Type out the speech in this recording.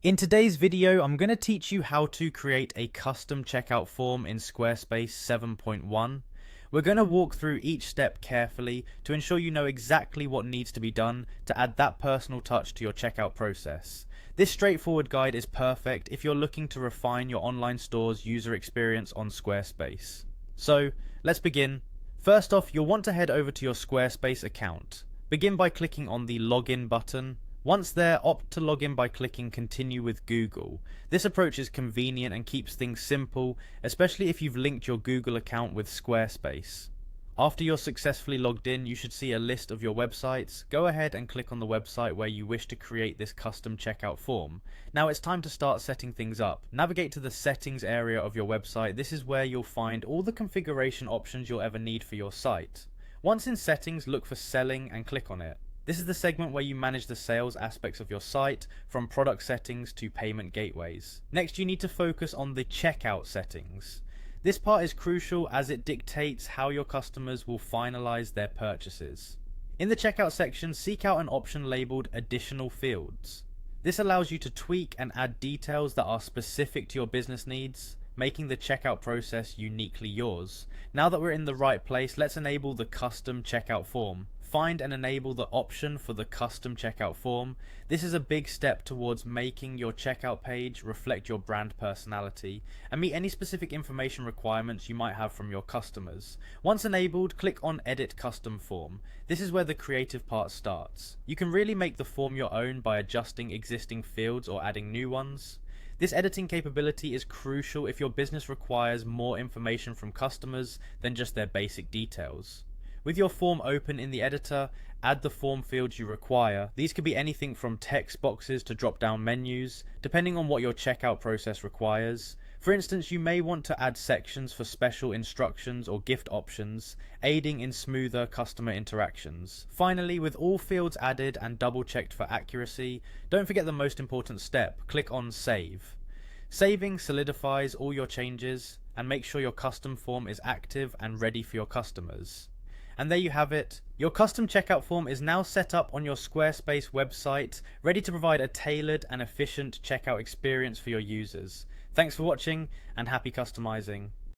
In today's video, I'm going to teach you how to create a custom checkout form in Squarespace 7.1. We're going to walk through each step carefully to ensure you know exactly what needs to be done to add that personal touch to your checkout process. This straightforward guide is perfect if you're looking to refine your online store's user experience on Squarespace. So, let's begin. First off, you'll want to head over to your Squarespace account. Begin by clicking on the Login button. Once there, opt to log in by clicking Continue with Google. This approach is convenient and keeps things simple, especially if you've linked your Google account with Squarespace. After you're successfully logged in, you should see a list of your websites. Go ahead and click on the website where you wish to create this custom checkout form. Now it's time to start setting things up. Navigate to the settings area of your website. This is where you'll find all the configuration options you'll ever need for your site. Once in settings, look for selling and click on it. This is the segment where you manage the sales aspects of your site, from product settings to payment gateways. Next, you need to focus on the checkout settings. This part is crucial as it dictates how your customers will finalize their purchases. In the checkout section, seek out an option labeled Additional Fields. This allows you to tweak and add details that are specific to your business needs, making the checkout process uniquely yours. Now that we're in the right place, let's enable the custom checkout form. Find and enable the option for the custom checkout form. This is a big step towards making your checkout page reflect your brand personality and meet any specific information requirements you might have from your customers. Once enabled, click on Edit Custom Form. This is where the creative part starts. You can really make the form your own by adjusting existing fields or adding new ones. This editing capability is crucial if your business requires more information from customers than just their basic details. With your form open in the editor, add the form fields you require. These could be anything from text boxes to drop-down menus, depending on what your checkout process requires. For instance, you may want to add sections for special instructions or gift options, aiding in smoother customer interactions. Finally, with all fields added and double-checked for accuracy, don't forget the most important step: click on Save. Saving solidifies all your changes and makes sure your custom form is active and ready for your customers. And there you have it. Your custom checkout form is now set up on your Squarespace website, ready to provide a tailored and efficient checkout experience for your users. Thanks for watching and happy customizing.